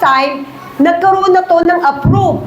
time, nagkaroon na to ng approve.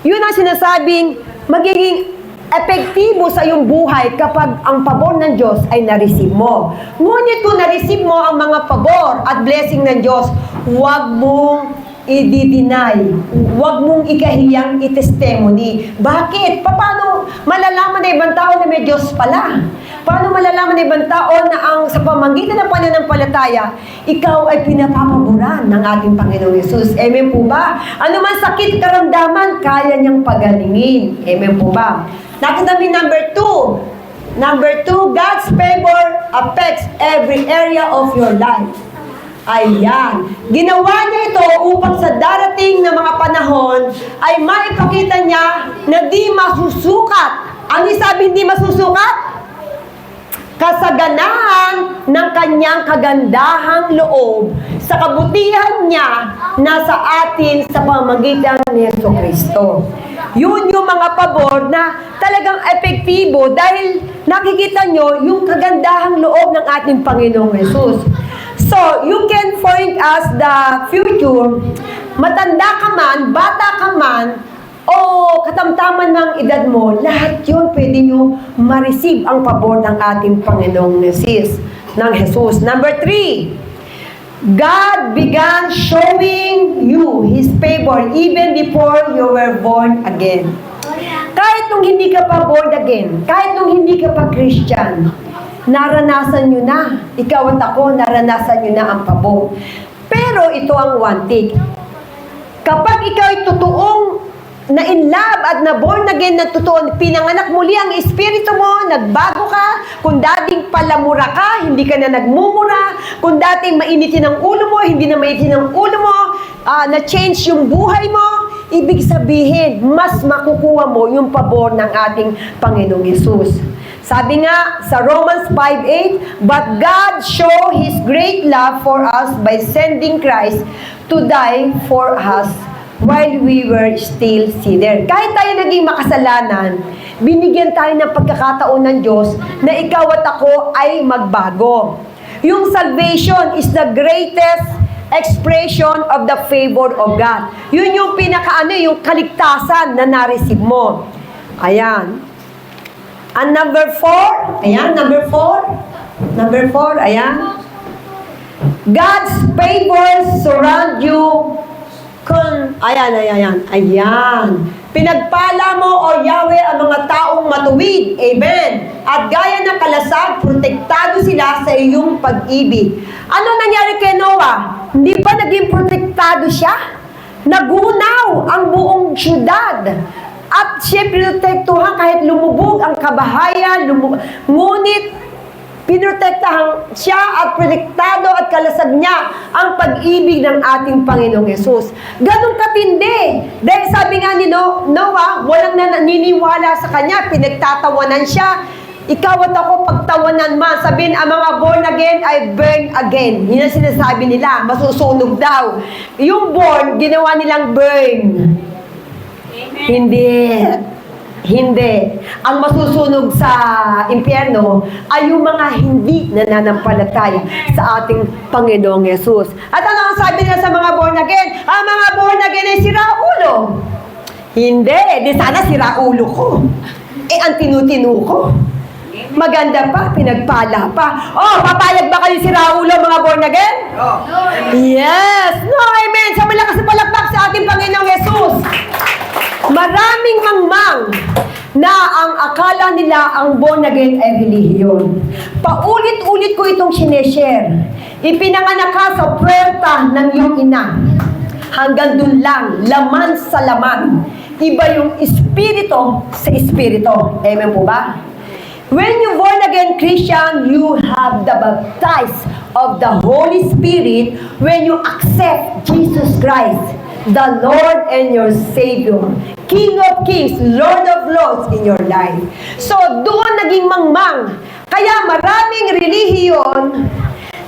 Yun ang sinasabing magiging epektibo sa iyong buhay kapag ang pabor ng Diyos ay na-receive mo. Ngunit kung na-receive mo ang mga pabor at blessing ng Diyos, huwag mong i-deny. Huwag mong ikahiyang i-testimony. Bakit? Paano malalaman na ibang tao na may Diyos pala? Paano malalaman na ibang tao na ang sa pamamagitan ng pananampalataya, ikaw ay pinapapaboran ng ating Panginoong Yesus? Amen po ba? Ano man sakit karamdaman, kaya niyang pagalingin. Amen po ba? Nakita namin number 2. Number 2, God's favor affects every area of your life. Ayan. Ginawa niya ito upang sa darating na mga panahon ay maipakita niya na di masusukat. Ano sabi hindi masusukat? Kasaganahan ng kanyang kagandahang loob sa kabutihan niya nasa atin sa pamamagitan ni Jesucristo. Yun yung mga pabor na talagang epektibo dahil nakikita nyo yung kagandahang loob ng ating Panginoong Yesus. So, you can find us the future, matanda ka man, bata ka man, o katamtaman ng edad mo, lahat yun pwede nyo ma-receive ang pabor ng ating Panginoong Jesus. Number 3, God began showing you His favor even before you were born again. Kahit nung hindi ka pa born again, kahit nung hindi ka pa Christian, naranasan nyo na. Ikaw at ako, naranasan nyo na ang pabor. Pero ito ang one thing. Kapag ikaw ay totoong na in love at na born again na totoo, pinanganak muli ang espiritu mo, nagbago ka, kung dating palamura ka, hindi ka na nagmumura, kung dating mainitin ang ulo mo, hindi na mainitin ang ulo mo, na-change yung buhay mo, ibig sabihin, mas makukuha mo yung pabor ng ating Panginoong Yesus. Sabi nga sa Romans 5:8, but God show His great love for us by sending Christ to die for us while we were still sinners. Kahit tayo naging makasalanan, binigyan tayo ng pagkakataon ng Diyos na ikaw at ako ay magbago. Yung salvation is the greatest expression of the favor of God. Yun yung yung kaligtasan na na-receive mo. Ayan. And number 4, ayan, number 4, ayan. God's favor surround you ayan. Pinagpala mo, O Yahweh, ang mga taong matuwid. Amen. At gaya ng kalasag, protektado sila sa iyong pag-ibig. Ano nangyari kay Noah? Hindi ba naging protektado siya? Nagunaw ang buong syudad. At siya pinotektuhan kahit lumubog ang kabahayan, ngunit pinotektahan siya at protektado at kalasag niya ang pag-ibig ng ating Panginoong Yesus. Ganun katindi. Dahil sabi nga ni Noah, walang naniniwala sa kanya, pinagtatawanan siya. Ikaw at ako pagtawanan man, sabihin ang mga born again ay burn again. Yun ang sinasabi nila, masusunog daw. Yung born, ginawa nilang burn. Hindi. Ang masusunog sa impyerno ay yung mga hindi nananampalataya sa ating Panginoong Yesus. At ano ang sabi nila sa mga born again? Ang mga born again ay sira ulo. Hindi. Di sana sira ulo ko. Ang tinutinu ko. Maganda pa, pinagpala pa. Papayag ba kayo sira ulo mga born again? No. Yes. No, amen. Sa malakas na palakpak sa ating Panginoong Yesus. Maraming mangmang na ang akala nila ang born again ay relihiyon. Paulit-ulit ko itong sineshare. Ipinanganak ka sa puwerta ng iyong ina. Hanggang dun lang, laman sa laman. Iba yung espiritu sa espiritu. Amen po ba? When you born again Christian, you have the baptize of the Holy Spirit when you accept Jesus Christ, the Lord and your Savior, King of Kings, Lord of Lords in your life. So, doon naging mangmang. Kaya maraming relihiyon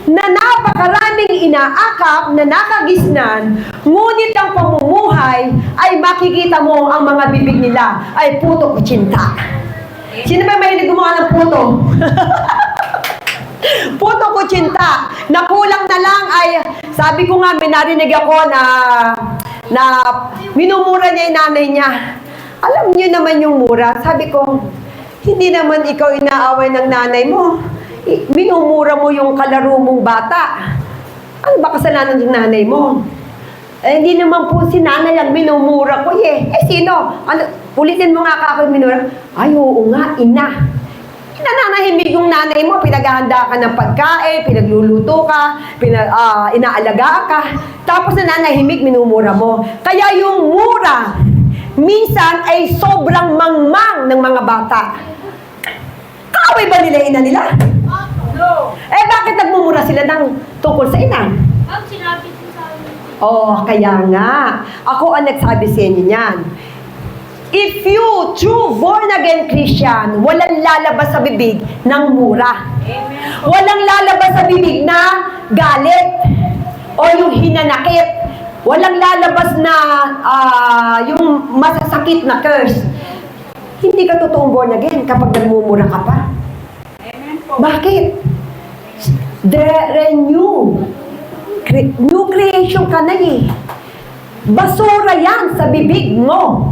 na napakaraming inaakap na nakagisnan, ngunit ang pamumuhay ay makikita mo ang mga bibig nila ay puto kutsinta. Sino ba mahilig gumawa ng puto? Puto ko tsinta. Nakulang na lang ay, sabi ko nga, may narinig ako na minumura niya yung nanay niya. Alam niyo naman yung mura. Sabi ko, hindi naman ikaw inaaway ng nanay mo. Minumura mo yung kalaro mong bata. Ano ba kasalanan ng nanay mo? Eh, hindi naman po si nanay ang minumura ko eh. Eh, sino? Ano, ulitin mo nga ako minumura. Ay, oo nga, ina. Nananahimik yung nanay mo, pinaghahanda ka ng pagkain, pinagluluto ka, inaalaga ka, tapos nananahimik, minumura mo. Kaya yung mura, minsan ay sobrang mangmang ng mga bata. Kaaway ba nila ina nila? No. Eh, bakit nagmumura sila ng tungkol sa ina? Ang sinabi ko sa amin. Oh, kaya nga. Ako ang nagsabi sa inyo niyan. If you, true born-again Christian, walang lalabas sa bibig ng mura. Amen. Walang lalabas sa bibig na galit o yung hinanakit. Walang lalabas na yung masasakit na curse. Hindi ka totoong born-again kapag nagmumura ka pa. Amen po. Bakit? New creation ka na eh. Basura yan sa bibig mo.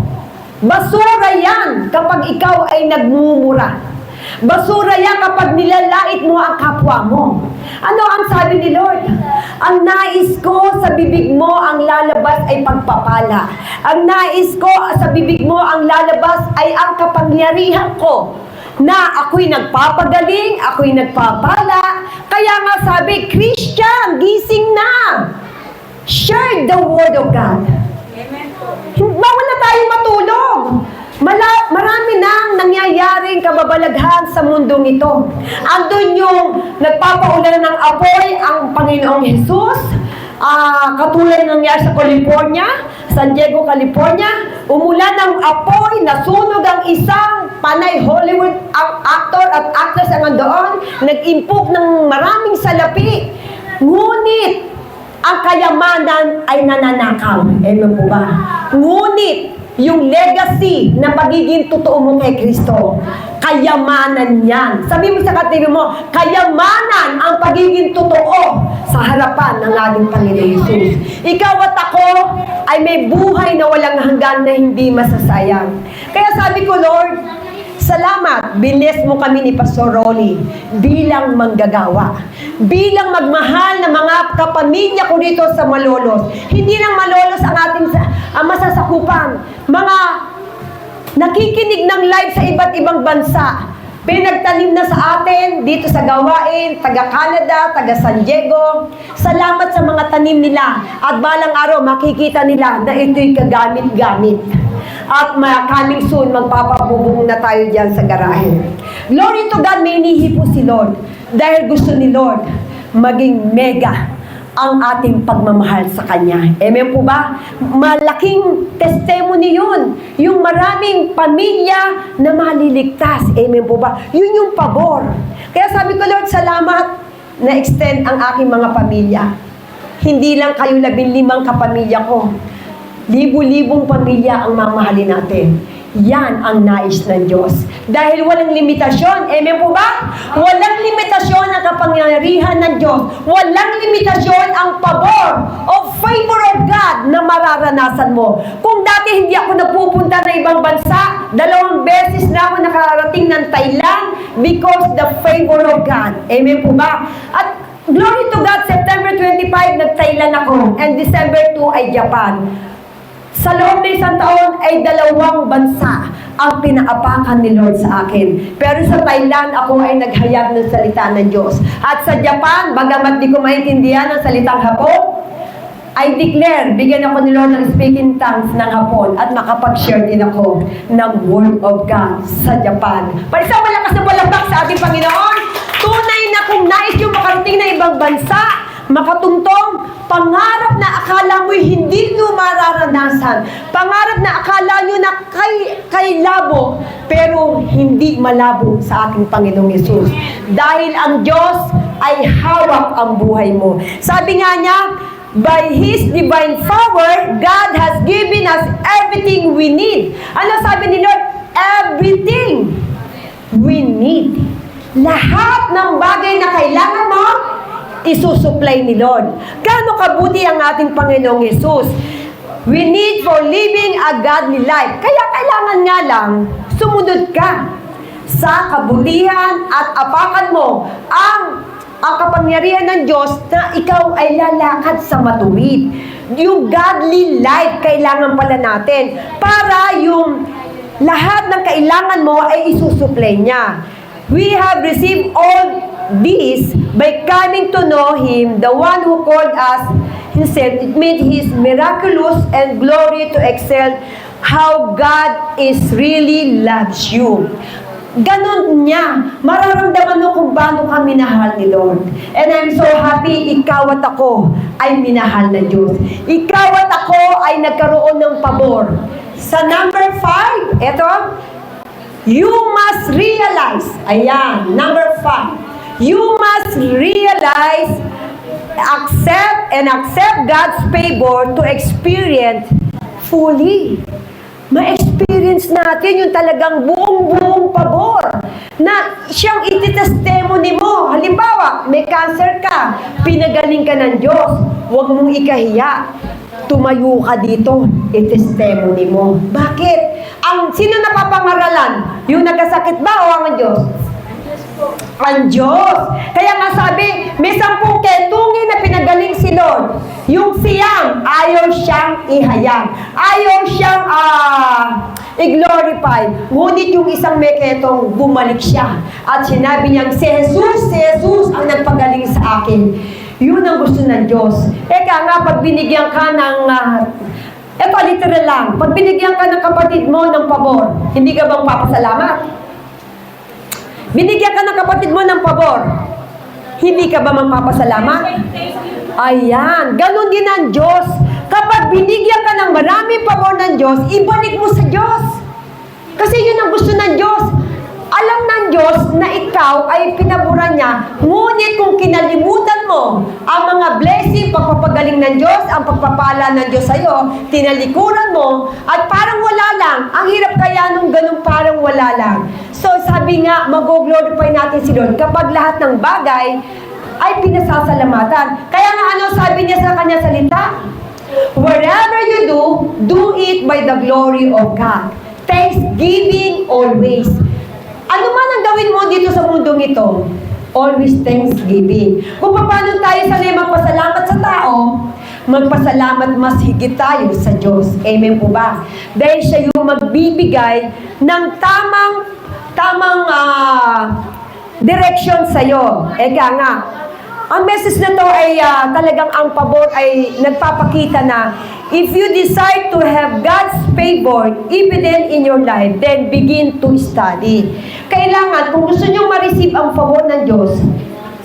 Basura yan kapag ikaw ay nagmumura. Basura yan kapag nilalait mo ang kapwa mo. Ano ang sabi ni Lord? Ang nais ko sa bibig mo ang lalabas ay pagpapala. Ang nais ko sa bibig mo ang lalabas ay ang kapangyarihan ko. Na ako'y nagpapagaling, ako'y nagpapala. Kaya nga sabi, Christian, gising na. Share the word of God. Amen po. Bawal na tayo matulog. Marami nang nangyayaring kababalaghan sa mundong ito. Andun yung nagpapaulan ng apoy ang Panginoong Jesus. Katulad ng nangyari sa California, San Diego, California. Umulan ng apoy, nasunog ang isang panay Hollywood actor at actress ang andoon. Nag-impok ng maraming salapi. Ngunit, ang kayamanan ay nananakaw. Amen po ba? Ngunit, yung legacy na pagiging totoo mo kay Kristo, kayamanan yan. Sabi mo sa katibi mo, kayamanan ang pagiging totoo sa harapan ng ating Panginoon Jesus. Ikaw at ako ay may buhay na walang hanggan na hindi masasayang. Kaya sabi ko, Lord, salamat, binis mo kami ni Pastor Rolly bilang manggagawa. Bilang magmahal na mga kapamilya ko dito sa Malolos. Hindi lang Malolos ang ating masasakupan. Mga nakikinig ng live sa iba't ibang bansa. Pinagtanim na sa atin dito sa gawain, taga Canada, taga San Diego. Salamat sa mga tanim nila. At balang araw makikita nila na ito'y kagamit-gamit. At coming soon, magpapabubong na tayo dyan sa garahe. Glory to God, may inihipo si Lord. Dahil gusto ni Lord maging mega ang ating pagmamahal sa Kanya. Amen po ba? Malaking testimony yun. Yung maraming pamilya na maliligtas. Amen po ba? Yun yung pabor. Kaya sabi ko, Lord, salamat na extend ang aking mga pamilya. Hindi lang kayo 15 kapamilya ko. Libu-libong pamilya ang mamahalin natin. Yan ang nais ng Diyos. Dahil walang limitasyon. Amen po ba? Walang limitasyon ang kapangyarihan ng Diyos. Walang limitasyon ang pabor o favor of God na mararanasan mo. Kung dati hindi ako nagpupunta na ibang bansa, 2 beses na ako nakarating ng Thailand because the favor of God. Amen po ba? At glory to God, September 25, nag-Thailand ako. And December 2 ay Japan. Sa loob ng isang taon ay 2 bansa ang pinaapakan ni Lord sa akin. Pero sa Thailand, ako ay naghayag ng salita ng Diyos. At sa Japan, bagamat di ko maintindihan ang salitang Hapon, I declare, bigyan ako ni Lord ng speaking tongues ng Hapon at makapag-share din ako ng Word of God sa Japan. Para sa malakas na palakpak sa ating Panginoon, tunay na kung nais yung makarating na ibang bansa, makatungtong, pangarap na akala mo'y hindi nyo mararanasan. Pangarap na akala nyo na kay labo, pero hindi malabo sa ating Panginoong Yesus. Dahil ang Diyos ay hawak ang buhay mo. Sabi nga niya, by His divine power, God has given us everything we need. Ano sabi ni Lord? Everything we need. Lahat ng bagay na kailangan mo, isusupply ni Lord. Gaano kabuti ang ating Panginoong Yesus. We need for living a godly life. Kaya kailangan nga lang, sumunod ka sa kabutihan at apakan mo ang kapangyarihan ng Diyos na ikaw ay lalakad sa matuwid. Yung godly life kailangan pala natin para yung lahat ng kailangan mo ay isusupply niya. We have received all this by coming to know Him, the one who called us Himself. It made His miraculous and glory to excel how God is really loves you. Ganon niya. Mararamdaman mo kung paano ka minahal ni Lord. And I'm so happy, ikaw at ako ay minahal ng Diyos. Ikaw at ako ay nagkaroon ng pabor. Sa number 5, eto, you must realize, ayan, number 5, you must realize, accept God's favor to experience fully. Ma-experience natin yung talagang buong pabor na siyang ititestimony mo. Halimbawa, may cancer ka, pinagaling ka ng Diyos, huwag mong ikahiya. Tumayo ka dito, itestimony mo. Bakit? Sino napapangaralan? Yung nagkasakit ba o ang Diyos? Ang Diyos. Kaya nga sabi, may 10 ketungin na pinagaling si Lord. Yung siyang, ayaw siyang ihayag. Ayaw siyang i-glorify. Ngunit yung isang may ketong, bumalik siya. At sinabi niyang, si Jesus ang nagpagaling sa akin. Yun ang gusto ng Diyos. Eka nga, pag binigyan ka ng, eto literal lang, pag binigyan ka ng kapatid mo ng pabor, hindi ka bang papasalamat? Binigyan ka ng kapatid mo ng pabor, hindi ka ba magpapasalamat? Ayan, ganun din ang Diyos. Kapag binigyan ka ng maraming pabor ng Diyos, ibalik mo sa Diyos. Kasi yun ang gusto ng Diyos. Alam ng Diyos na ikaw ay pinaburan niya, ngunit kung kinalimutan mo ang mga blessing, pagpapagaling ng Diyos, ang pagpapala ng Diyos sa'yo, tinalikuran mo, at parang wala lang. Ang hirap kaya nung ganun parang wala lang. So sabi nga, mag-glorify natin si Lord kapag lahat ng bagay ay pinasasalamatan. Kaya nga ano sabi niya sa kanya salita? Whatever you do it by the glory of God. Thanksgiving always. Ano man ang gawin mo dito sa mundong ito, always thanksgiving. Kung paano tayo sanay magpasalamat sa tao, magpasalamat mas higit tayo sa Diyos. Amen po ba? Dahil siya yung magbibigay ng tamang direction sa'yo. Eka nga, ang message na to ay talagang ang pabor ay nagpapakita na if you decide to have God's favor evident in your life, then begin to study. Kailangan, kung gusto nyo ma-receive ang pabor ng Diyos,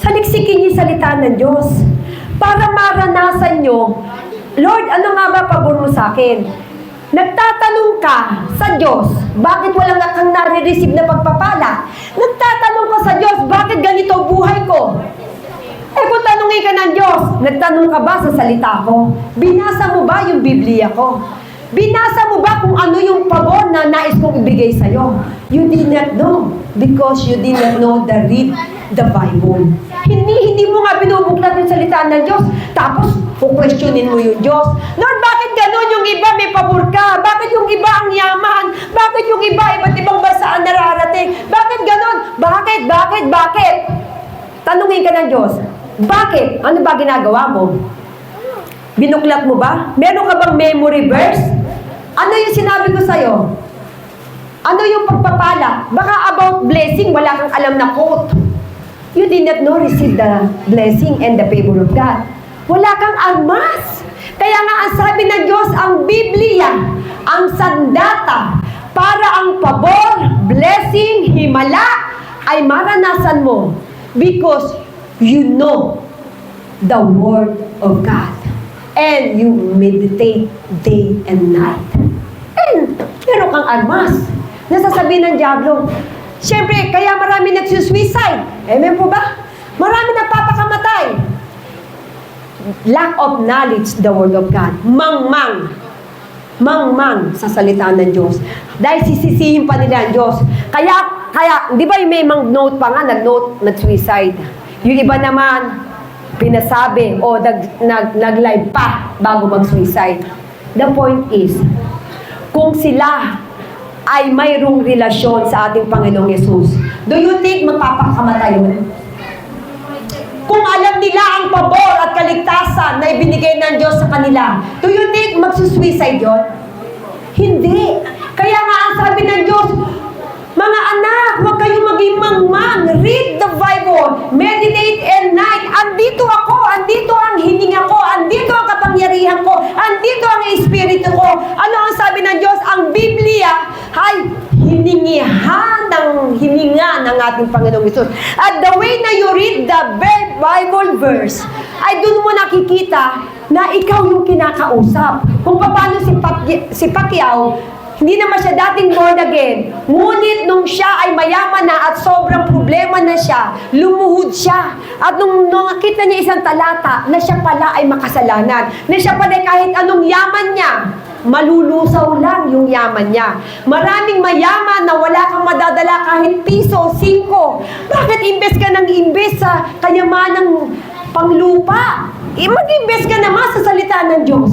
saliksikin niyo salita ng Diyos para maranasan nyo, Lord, ano nga ba pabor mo sa akin? Nagtatanong ka sa Diyos, bakit wala nga kang nare-receive na pagpapala? Nagtatanong ka sa Diyos, bakit ganito buhay ko? Eh kung tanungin ka ng Diyos, nagtanong ka ba sa salita ko? Binasa mo ba yung Biblia ko? Binasa mo ba kung ano yung pabor na nais kong ibigay sa'yo? You did not know because you did not know read the Bible. Hindi mo nga binubuklat yung salita ng Diyos, tapos questionin mo yung Diyos. Lord, bakit ganun yung iba may pabor ka? Bakit yung iba ang yaman? Bakit yung iba iba't ibang bansa ang nararating? Bakit ganun? Bakit? Tanungin ka ng Diyos, bakit? Ano ba ginagawa mo? Binuklat mo ba? Meron ka bang memory verse? Ano yung sinabi ko sa'yo? Ano yung pagpapala? Baka about blessing, wala kang alam na quote. You did not know receive the blessing and the favor of God. Wala kang armas. Kaya nga ang sabi ng Diyos, ang Biblia, ang sandata, para ang pabor, blessing, himala, ay maranasan mo because you know the Word of God. And you meditate day and night. And meron kang armas. Nasasabihin ng Diablo, siyempre, kaya marami nagsusuicide. Amen po ba? Marami nagpapakamatay. Lack of knowledge, the Word of God. Mang-mang. mangmang sa salita ng Diyos. Dahil sisisihin pa nila ang Diyos. Kaya, di ba yung may note pa nga, nag-suicide. Yung iba naman, pinasabi o nag-live pa bago mag-suicide. The point is, kung sila ay mayroong relasyon sa ating Panginoong Yesus, do you think magpapakamatay yun? Kung alam nila ang pabor at kaligtasan na ibinigay ng Diyos sa kanila, do you think magsusuicide yun? Hindi. Kaya nga ang sabi ng Diyos, mga anak, huwag kayong maging mangmang. Read the Bible. Meditate at night. Andito ako. Andito ang hininga ko. Andito ang kapangyarihan ko. Andito ang espiritu ko. Ano ang sabi ng Diyos? Ang Biblia ay hininga ng ating Panginoong Hesus. At the way na you read the Bible verse, ay doon mo nakikita na ikaw yung kinakausap. Kung paano si Pacquiao, hindi naman siya dating born again. Ngunit nung siya ay mayaman na at sobrang problema na siya, lumuhod siya. At nung nakita niya isang talata na siya pala ay makasalanan, na siya pala kahit anong yaman niya, malulusaw lang yung yaman niya. Maraming mayaman na wala kang madadala kahit piso, 5. Bakit imbes ka ng imbes sa kayamanang panglupa? Mag-imbes ka naman sa salita ng Diyos.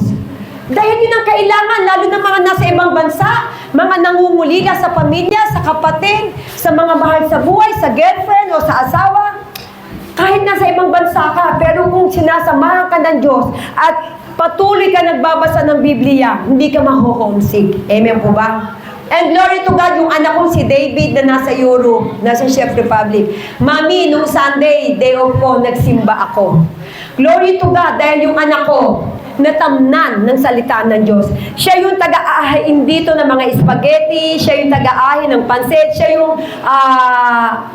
Dahil yun ang kailangan, lalo na mga nasa ibang bansa, mga nangungulila sa pamilya, sa kapatid, sa mga mahal sa buhay, sa girlfriend o sa asawa. Kahit nasa ibang bansa ka, pero kung sinasamahan ka ng Diyos at patuloy ka nagbabasa ng Biblia, hindi ka maho-homesick. Amen po ba? And glory to God, yung anak kong si David na nasa Europe, nasa Czech Republic. Mami, nung Sunday, day off ko, nagsimba ako. Glory to God, dahil yung anak ko, natamnan ng salita ng Diyos. Siya yung taga-ahain dito ng mga spaghetti, siya yung taga-ahain ng pansit, siya yung,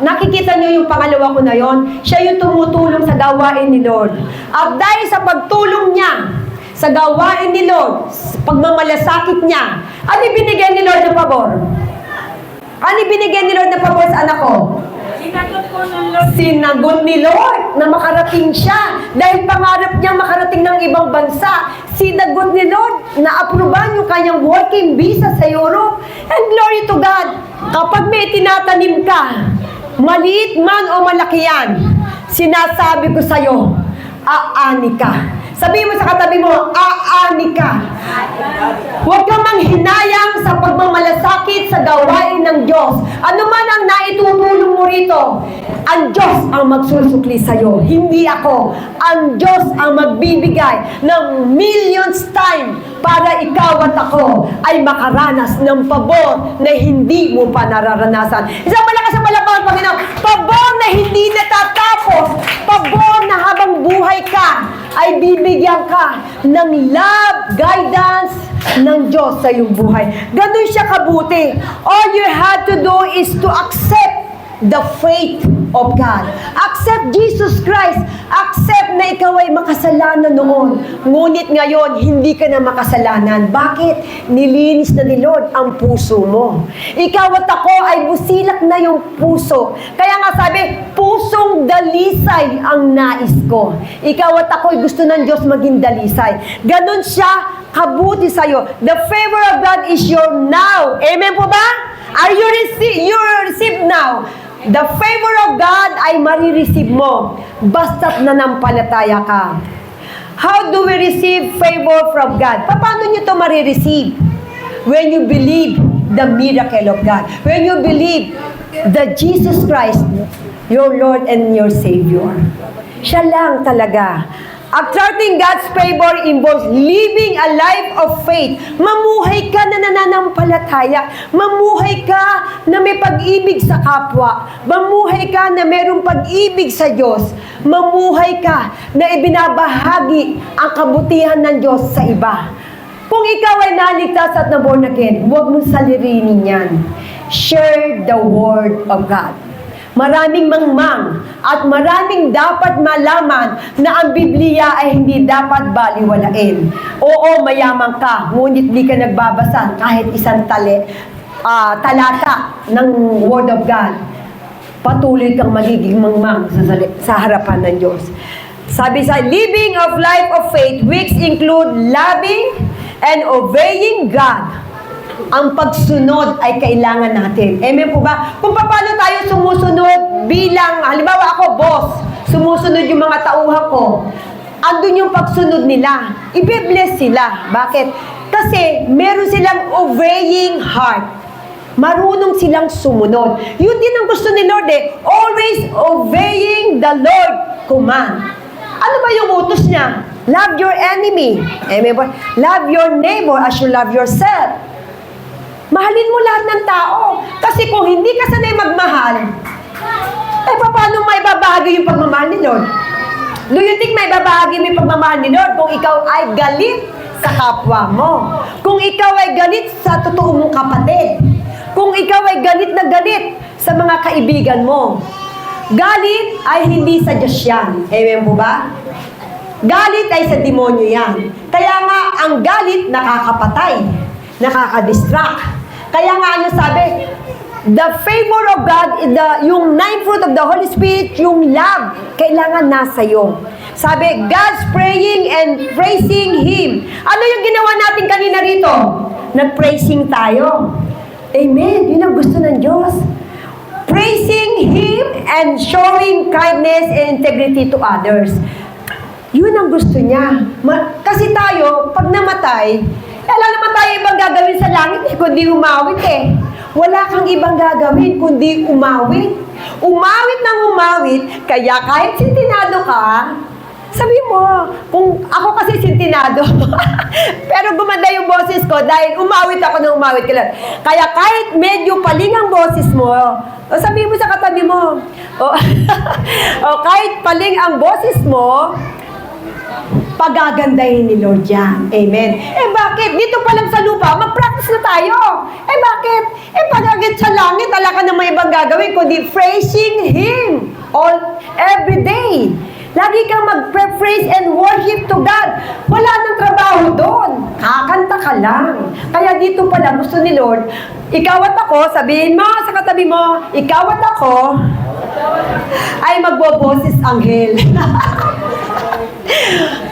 nakikita niyo yung pangalawa ko na yon, siya yung tumutulong sa gawain ni Lord. At dahil sa pagtulong niya, sa gawain ni Lord, sa pagmamalasakit niya, ano ibinigay ni Lord na pabor? Ano ibinigay ni Lord na pabor sa anak ko? Sinagot ko ng Lord. Sinagot ni Lord na makarating siya. Dahil pangarap niya makarating ng ibang bansa. Sinagot ni Lord na aprobahan yung kanyang working visa sa Europe. And glory to God, kapag may tinatanim ka, maliit man o malaki yan, sinasabi ko sa'yo, aani ka. Sabihin mo sa katabi mo, aani ka. Huwag kang manghinayang sa pagmamalasakit sa gawain ng Diyos. Ano man ang naitutulong mo rito, ang Diyos ang magsusukli sa'yo, hindi ako. Ang Diyos ang magbibigay ng millions time para ikaw at ako ay makaranas ng pabor na hindi mo pa nararanasan. Isang malakas ang palakpakan, Panginoon. Pabor na hindi natatapos. Pabor na habang buhay ka, ay bibigyan ka ng love, guidance ng Diyos sa iyong buhay. Ganun siya kabuti. All you have to do is to accept the faith of God. Accept Jesus Christ. Accept na ikaw ay makasalanan noon. Ngunit ngayon, hindi ka na makasalanan. Bakit? Nilinis na ni Lord ang puso mo. Ikaw at ako ay busilak na yung puso. Kaya nga sabi, pusong dalisay ang nais ko. Ikaw at ako ay gusto ng Diyos maging dalisay. Ganon siya kabuti sa'yo. The favor of God is your now. Amen po ba? Are you receive now? The favor of God ay marireceive mo basta't nanampalataya ka. How do we receive favor from God? Paano nyo ito marireceive? When you believe the miracle of God. When you believe that Jesus Christ, your Lord and your Savior. Siya lang talaga. Attracting God's favor involves living a life of faith. Mamuhay ka na nananampalataya. Mamuhay ka na may pag-ibig sa kapwa. Mamuhay ka na mayroong pag-ibig sa Diyos. Mamuhay ka na ibinabahagi ang kabutihan ng Diyos sa iba. Kung ikaw ay naligtas at na-born again, huwag mong salirinin yan. Share the Word of God. Maraming mangmang at maraming dapat malaman na ang Biblia ay hindi dapat baliwalain. Oo, mayaman ka, ngunit di ka nagbabasa kahit isang talata ng Word of God. Patuloy kang magiging mangmang sa harapan ng Diyos. Sabi sa living of life of faith, which include loving And obeying God, ang pagsunod ay kailangan natin. Amen po ba? Kung paano tayo sumusunod bilang, halimbawa ako, boss, sumusunod yung mga tauhan ko, andun yung pagsunod nila. Ibe-bless sila. Bakit? Kasi meron silang obeying heart. Marunong silang sumunod. Yun din ang gusto ni Lord eh. Always obeying the Lord command. Ano ba yung utos niya? Love your enemy. Amen ba? Love your neighbor as you love yourself. Mahalin mo lahat ng tao. Kasi kung hindi ka sanay magmahal, paano may babahagi yung pagmamahal ni Lord? Do you think may babahagi mo yung pagmamahal ni Lord kung ikaw ay galit sa kapwa mo? Kung ikaw ay galit sa totoo mong kapatid? Kung ikaw ay galit na galit sa mga kaibigan mo? Galit ay hindi sa Diyos yan. Amen po ba? Galit ay sa demonyo yan. Kaya nga, ang galit nakakapatay, nakakadistract. Kaya nga, ano sabi? The favor of God, yung 9 fruit of the Holy Spirit, yung love, kailangan nasa iyo. Sabi, God's praying and praising Him. Ano yung ginawa natin kanina rito? Nag-praising tayo. Amen. Yun ang gusto ng Diyos. Praising Him and showing kindness and integrity to others. Yun ang gusto niya. Kasi tayo, pag namatay, wala naman tayo ibang gagawin sa langit kundi umawit eh. Wala kang ibang gagawin kundi umawit. Umawit ng umawit, kaya kahit sintinado ka, sabi mo, kung ako kasi sintinado, pero gumanda yung boses ko dahil umawit ako ng umawit kailan. Kaya kahit medyo paling ang boses mo, sabi mo sa katabi mo, kahit paling ang boses mo, pagagandahin ni Lord yan. Amen. Bakit? Dito pa lang sa lupa, mag-practice na tayo. Bakit? Pagagit sa langit, wala ka na may ibang gagawin, kundi praising Him every day. Lagi kang mag-praise and worship to God. Wala nang trabaho doon. Kakanta ka lang. Kaya dito pala, gusto ni Lord, ikaw at ako, sabihin mo sa katabi mo, ikaw at ako, ay magboboses anghel.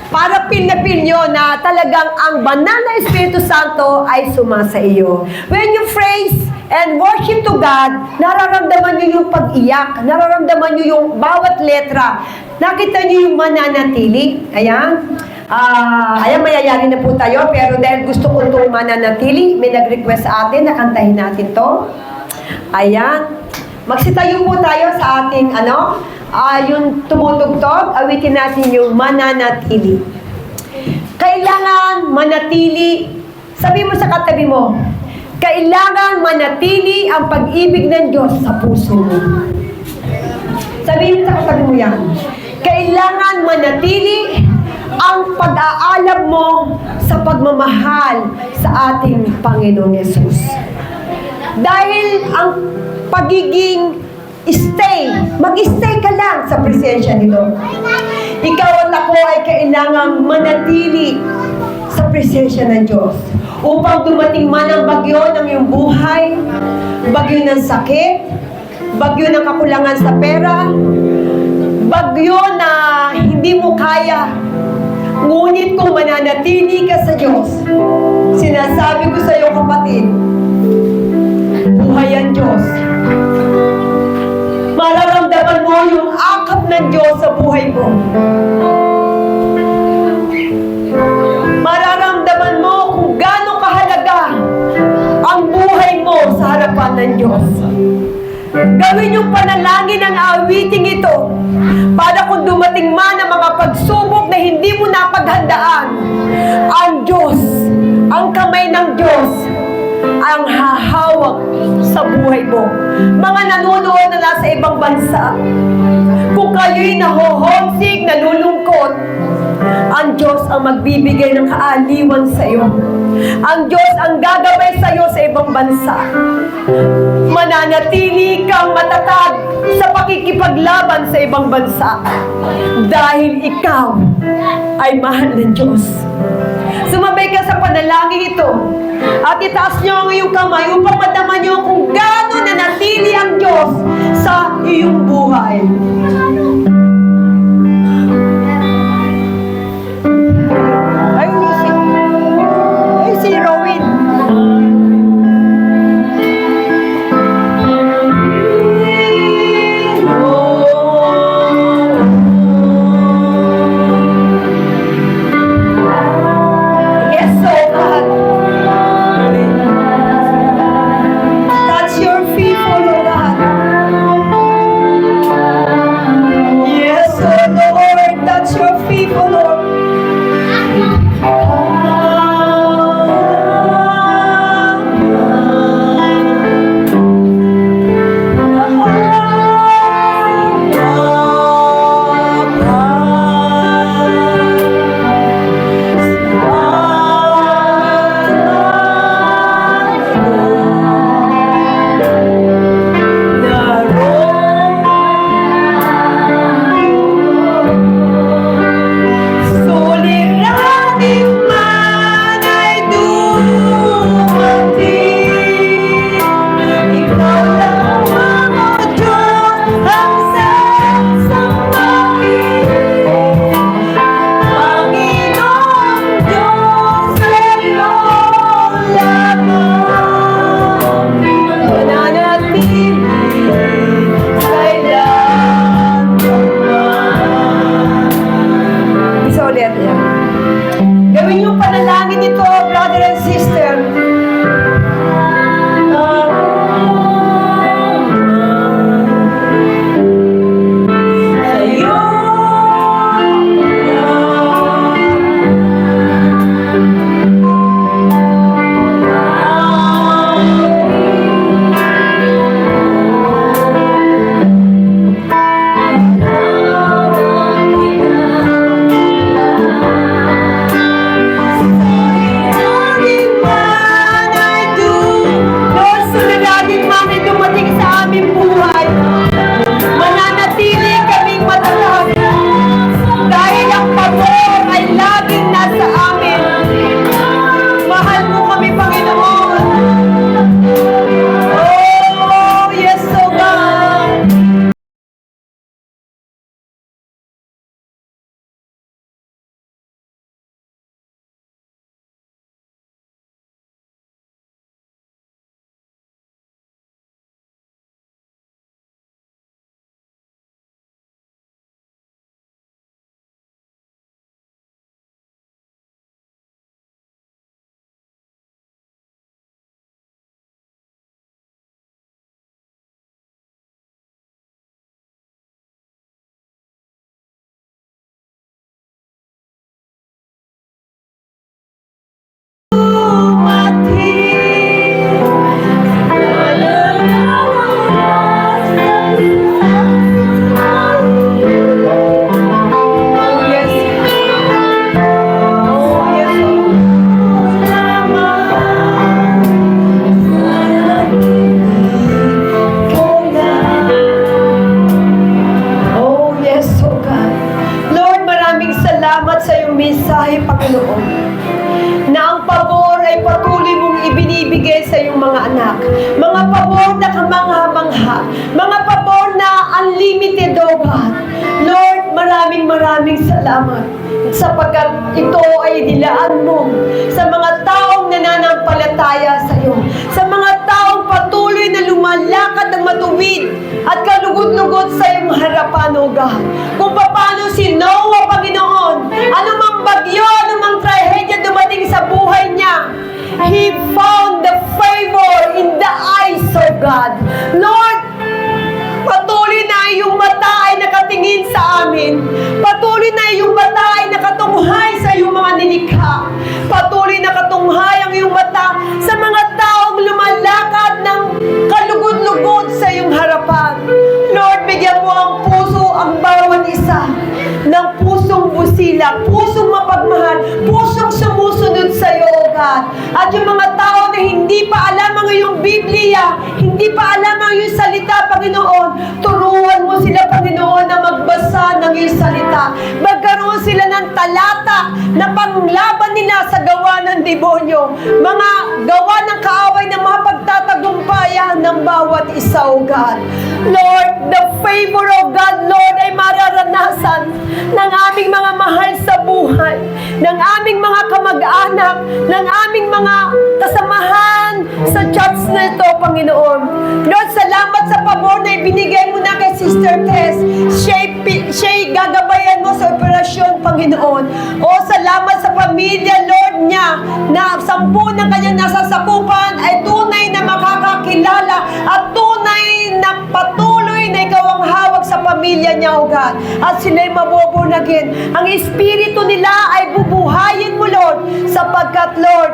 Para pin nyo na talagang ang banal na Espiritu Santo ay sumasa iyo. When you praise and worship to God, nararamdaman nyo yung pag-iyak, nararamdaman nyo yung bawat letra, nakita nyo yung mananatili. Ayan. Ayan, mayayari na po tayo, pero dahil gusto ko itong mananatili, may nag-request sa atin na kantahin natin to. Ayan. Magsitayo po tayo sa ating, yung tumutugtog, awitin natin yung mananatili. Kailangan manatili, sabi mo sa katabi mo, kailangan manatili ang pag-ibig ng Diyos sa puso mo. Sabi mo sa katabi mo yan, kailangan manatili ang pag-aalab mo sa pagmamahal sa ating Panginoong Yesus. Dahil ang pagiging mag-stay ka lang sa presensya ni Lord. Ikaw at ako ay kailangang manatili sa presensya ng Diyos. Upang dumating man ang bagyo ng iyong buhay, bagyo ng sakit, bagyo ng kakulangan sa pera, bagyo na hindi mo kaya. Ngunit kung mananatili ka sa Diyos, sinasabi ko sa iyo kapatid, buhay ang Diyos. Mararamdaman mo yung akap ng Diyos sa buhay mo. Mararamdaman mo kung gaano kahalaga ang buhay mo sa harapan ng Diyos. Gawin yung panalangin ng awiting ito para kung dumating man ang mga pagsubok na hindi mo napaghandaan, ang Diyos, ang kamay ng Diyos, ang hahawak sa buhay mo. Mga nanonood na nasa ibang bansa, kung kayo'y naho-homesick, nalulungkot, ang Diyos ang magbibigay ng kaaliwan sa iyo. Ang Diyos ang gagabay sa iyo sa ibang bansa. Mananatili kang matatag sa pakikipaglaban sa ibang bansa dahil ikaw ay mahal ng Diyos. Sumabay ka sa panalangin ito at itaas niyo ang iyong kamay upang madaman niyo kung gaano nanatili ang Diyos sa iyong buhay. Ay, Mga pabor na unlimited, O God. Lord, maraming salamat sapagkat ito ay nilaan mo sa mga taong nananampalataya sa iyo, sa mga taong patuloy na lumalakad ng matuwid at kalugod-lugod sa iyong harapan, O God. Kung paano si Noah, Panginoon, anumang bagyo, anumang trahedya dumating sa buhay niya, he found the favor in the eyes of God. Lord, patuloy na iyong mata ay nakatingin sa amin. Patuloy na iyong mata ay nakatunghay sa iyong mga nilikha. Patuloy na katunghay ang iyong mata sa mga taong lumalakad ng kalugod-lugod sa iyong harapan. Lord, bigyan mo ang puso, ang bawat isa, ng pusong busila, pusong mapagmahal, pusong sumusunod sa iyo, O God. At yung mga tao na hindi pa alam ang iyong Biblia, hindi pa alam ang iyong salita, Panginoon, turuan mo sila, Panginoon, na magbasa ng iyong salita. Magkaroon sila ng talata na panglaban nila sa gawa ng demonyo. Mga gawa ng kaaway na mapagtatagumpayan ng bawat isa, O God. Lord, the favor of God, Lord, ay mararanasan ng aming mga mahal sa buhay, ng aming mga kamag-anak, ng aming mga kasamahan sa church na ito, Panginoon. Lord, salamat sa pabor na ibinigay mo na kay Sister Tess. Siya'y gagabayan mo sa operasyon, Panginoon. O, salamat sa pamilya, Lord, niya, na 10 ng kanyang nasasakupan ay tunay na makakakilala at tunay na patuloy na ikaw ang hawak sa pamilya niya, O God. At sila'y mabubunagin. Ang espiritu nila ay bubuhayin mo, Lord, sapagkat, Lord,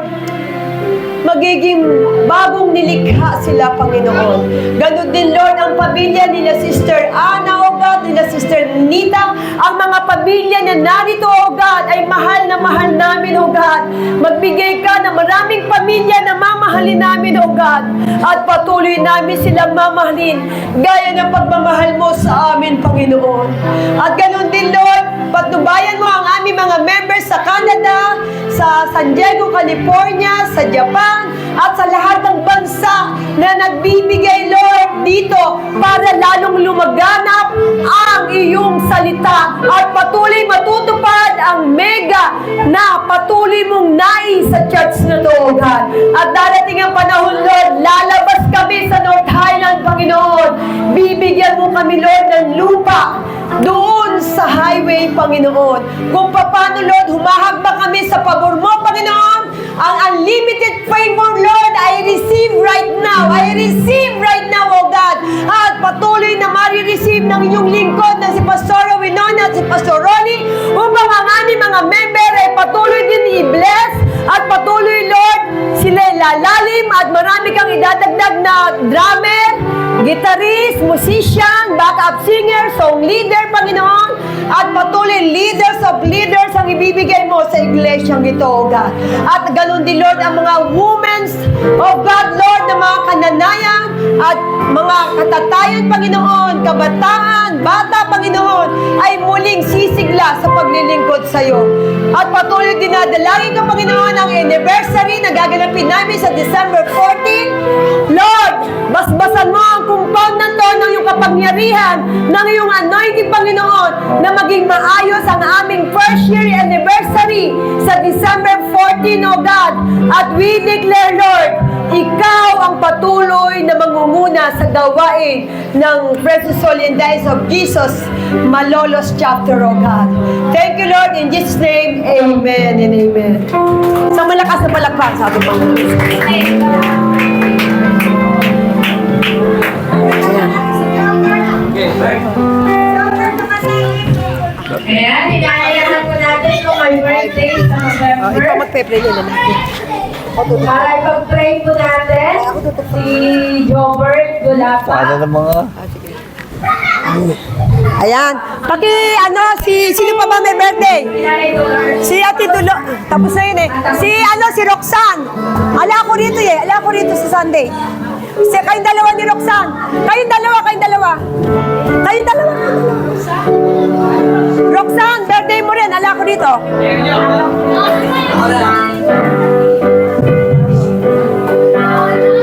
magiging bagong nilikha sila, Panginoon. Ganon din, Lord, ang pamilya nila Sister Ana, O God, nila Sister Nita, ang mga pamilya na narito, O God, ay mahal na mahal namin, O God. Magbigay ka ng maraming pamilya na mamahalin namin, O God, at patuloy namin silang mamahalin gaya ng pagmamahal mo sa amin, Panginoon. At ganon din, Lord, patnubayan mo ang aming mga members sa Canada, sa San Diego, California, sa Japan, at sa lahat ng bansa na nagbibigay, Lord, dito para lalong lumaganap ang iyong salita at patuloy matutupad ang mega na patuloy mong nais sa church na to, O God. At darating ang panahon, Lord, lalabas kami sa North Highland, Panginoon. Bibigyan mo kami, Lord, ng lupa doon sa highway, Panginoon. Kung paano, Lord, humahagba kami sa pabor mo, Panginoon, ang unlimited favor, Lord, I receive right now. I receive right now, O God. At patuloy na marireceive ng inyong lingkod na si Pastor Winona at si Pastor Ronnie upang ang aming mga member ay patuloy din i-bless at patuloy, Lord, sila lalalim at marami kang idadagdag na drummer, guitarist, musician, backup singer, song leader, Panginoon, at patuloy leaders of leaders ang ibibigay mo sa iglesyang ito, O God. At ganun din, Lord, ang mga women of God, Lord, na mga kananayan at mga katatayan, Panginoon, kabataan, bata, Panginoon, ay muling sisigla sa paglilingkod sa iyo. At patuloy dinadalangin ko, Panginoon, ang anniversary na gaganapin namin sa December 14. Lord, basbasan mo ang compound na to ng iyong kapangyarihan, ng iyong anointing, Panginoon, na maging maayos ang aming first year anniversary sa December 14, O God. At we declare, Lord, ikaw ang patuloy na mangunguna sa gawain ng Precious Holy and Dies of Jesus, Malolos chapter, O God. Thank you, Lord, in Jesus' name, amen and amen. Sa malakas na palakpak, sabi po. Ayan, hinahayaan po natin kung may birthday sa November. Ikaw magpe-pray na natin. Para ipag-pray po natin si Jobert Gulapa. Ano na mga... Ayan. Sino pa ba may birthday? Si Ate Dulo. Tapos na yun eh. Si Roxanne. Ala ko rito sa Sunday. Kayong dalawa ni Roxanne. Kayong dalawa. Roxanne, birthday mo rin. Ala ko dito.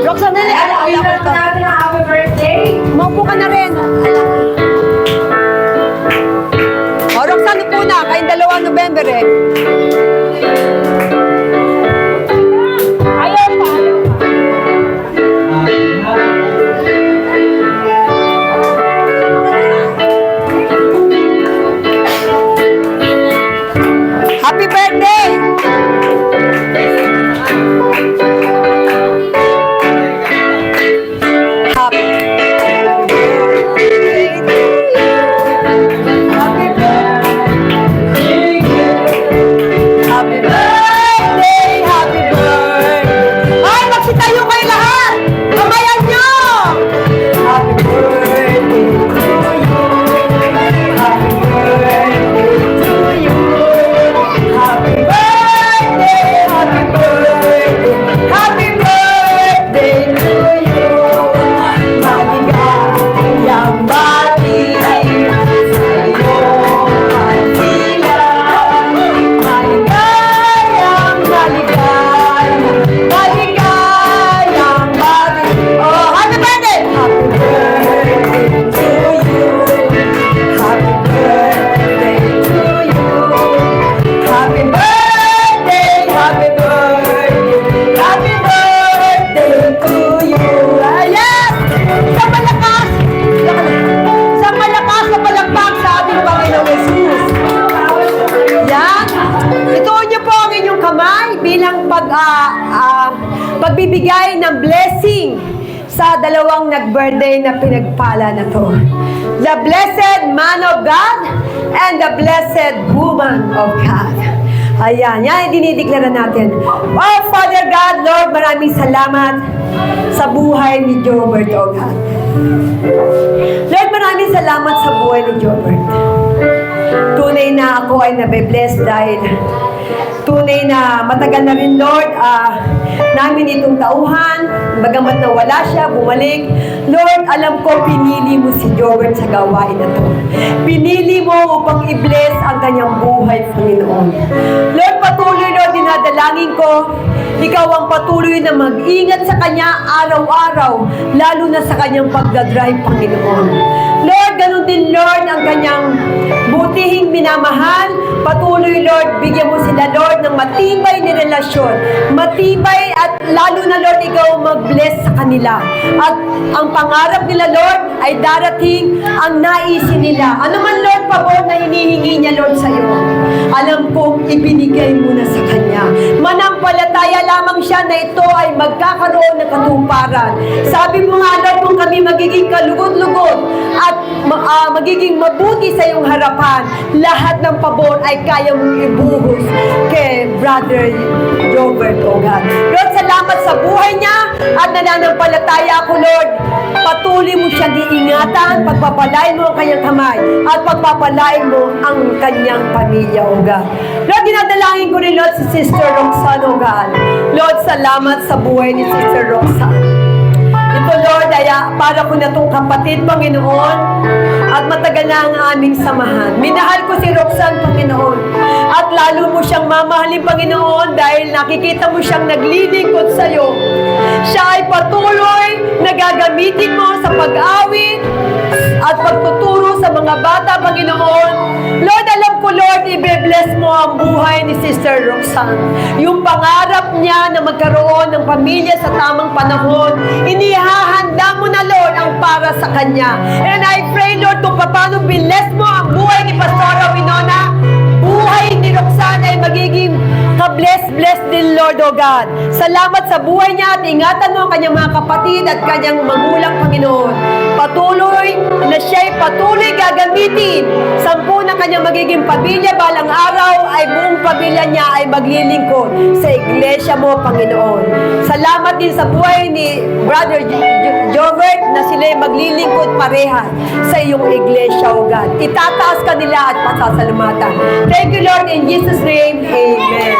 Roxanne, ala ko Happy dito. natin ang happy birthday. Maupo Reverend. Ayaw pa. Happy birthday! Happy Happy birthday, happy birthday. Ay, magsitayo kayo lahat. Kamayan nyo. Happy birthday to you. Happy birthday to you. Happy birthday, happy birthday. Happy birthday to you. Maligayang bati sa'yo at sila. Maligayang, maligayang bati. Oh, happy birthday! Happy birthday to you. Happy birthday to you. Happy birthday, happy birthday. Happy birthday to you. Ayan! Sa malakas! Sa malakas na palakpak sa ating Panginoong Jesus. Yan. Ituon niyo po ang inyong kamay bilang pagbibigay ng blessing sa dalawang nag-birthday na pinagpala na to. The blessed man of God and the blessed woman of God. Ayan, yan ang dinideklara natin. Oh, Father God, Lord, maraming salamat sa buhay ni Jobert, oh God. Lord, maraming salamat sa buhay ni Jobert. Tunay na ako ay nabe-bless dahil tunay na matagal na rin, Lord, namin itong tauhan, bagamat na wala siya, bumalik. Lord, alam ko, pinili mo si Jobert sa gawain na to. Pinili mo upang i-bless ang kanyang buhay, Panginoon. Lord, patuloy, Lord, dinadalangin ko, ikaw ang patuloy na mag-ingat sa kanya araw-araw, lalo na sa kanyang pagdadrive, Panginoon. Lord, ganun din, Lord, ang kanyang butihing minamahal. Patuloy, Lord, bigyan mo sila, Lord, ng matibay na relasyon. Matibay at lalo na, Lord, ikaw mag-bless sa kanila. At ang pangarap nila, Lord, ay darating ang naisin nila. Ano man, Lord, pabor na hinihingi niya, Lord, sa iyo. Alam kong ibinigay mo na sa kanya. Manampalataya lamang siya na ito ay magkakaroon ng katuparan. Sabi mo nga, Lord, kung kami magiging kalugod-lugod at magiging mabuti sa iyong harapan, lahat ng pabor ay kaya mong ibuhos kay Brother Robert, oh God. Lord, salamat sa buhay niya at nananampalataya ako, Lord. Patuloy mo siyang iingatan, pagpapalain mo ang kanyang kamay at pagpapalain mo ang kanyang pamilya, oh God. Lord, dinadalangin ko rin, Lord, si Sister Roxanne, oh God. Lord, salamat sa buhay ni Sister Roxanne. Ito, Lord, ay para ko na itong kapatid, Panginoon, at matagal na ang aming samahan. Minahal ko si Roxanne, Panginoon, at lalo mo siyang mamahalin, Panginoon, dahil nakikita mo siyang naglilingkod sa iyo. Siya ay patuloy na gagamitin mo sa pag-awit at pagtuturo sa mga bata, Panginoon. Lord, alam ko, Lord, i-bless mo ang buhay ni Sister Roxanne. Yung pangarap niya na magkaroon ng pamilya sa tamang panahon, inihahanda mo na, Lord, ang para sa kanya. And I pray, Lord, kung paano bless mo ang buhay ni Pastora Winona, buhay ni Roxanne ay magiging ka-bless din, Lord, O God. Salamat sa buhay niya at ingatan mo ang kanyang mga kapatid at kanyang magulang, Panginoon. Patuloy na siya'y patuloy gagamitin. 10 na kanyang magiging pamilya, balang araw ay buong pamilya niya ay maglilingkod sa iglesia mo, Panginoon. Salamat din sa buhay ni Brother Jobert na sila'y maglilingkod parehas sa iyong iglesia, O God. Itataas ka nila at pasasalamatan. Thank you, Lord, in Jesus' name. Amen.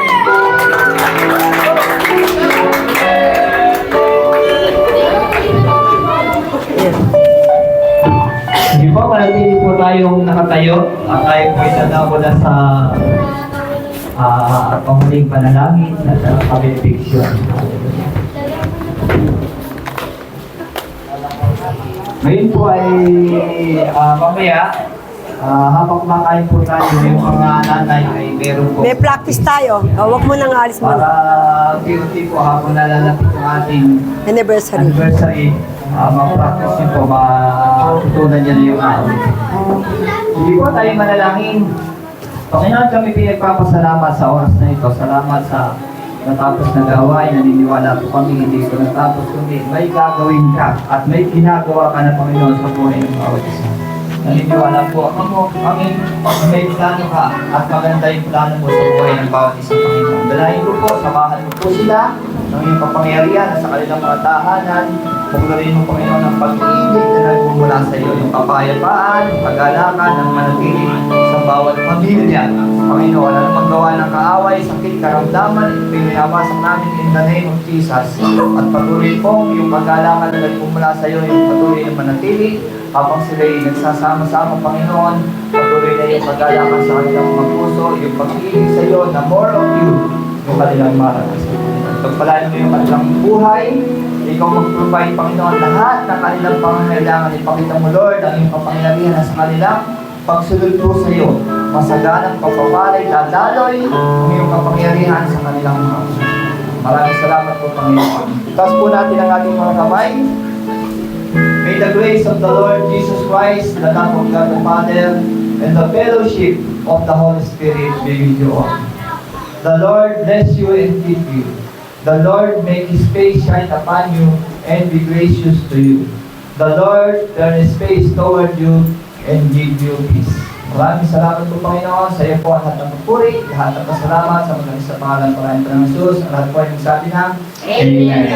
Sige po, manatili po tayong nakatayo at tayo po itatao na sa panghuling panalangin at benediction. Ngayon po ay mamaya habang kumakain po tayo, yung mga nanay ay meron po. May practice tayo. Huwag mo nang alis mo. Para unti-unti po habang nalalapit yung ating Anniversary. anniversary, ma-practice niyo po, matutunan niyo na yung ating. Hindi po tayo manalangin. Panginoon, kami pinagpapasalamat sa oras na ito. Salamat sa natapos na gawain. Naniniwala po kami, hindi ko natapos kundi may gagawin ka at may ginagawa ka na Panginoon sa buhay ng bawat isa. Naniniwala po ako, kami, may plano ka at maganda yung plano mo sa buhay ng bawat isa, Panginoon. Dalahin ko po, samahan mo po sila ng iyong kapangyarihan sa kanilang mga tahanan. Paglarin mo, Panginoon, ang pag-ibig na nagmumula sa iyo, yung kapayapaan, pag-alakan ng manatili sa bawat pamilya. Panginoon, alam maggawa ng kaaway, sakit, karamdaman, pininawasak namin in the name of Jesus. At patuloy po, yung pag-alakan na nagmumula sa iyo, yung patuloy na manatili, habang sila'y nagsasama-sama, Panginoon, patuloy na yung pag-alakan sa kanilang mga puso, yung pag-ibig sa iyo na more of you, yung kanilang maranasan. Pagpalain mo yung kanilang buhay, ikaw mag-provide, Panginoon, lahat ng kanilang pangangailangan. Ipakita mo, Lord, ang iyong kapangyarihan sa kanilang pagsunod po sa iyo. Masaganang pagpapalay, dadaloy ang iyong kapangyarihan sa kanilang mga puso. Maraming salamat po, Panginoon. Taas po natin ang ating mga kamay. May the grace of the Lord Jesus Christ, the love of God the Father, and the fellowship of the Holy Spirit be with you all. The Lord bless you and keep you. The Lord make His face shine upon you and be gracious to you. The Lord turn His face toward you and give you peace. Maraming salamat po, Panginoon. Sa iyo po ang lahat ng papuri, lahat ng pasalamat sa mga sa pangalan po ng Jesus. Ang lahat po ay magsabi ng Amen.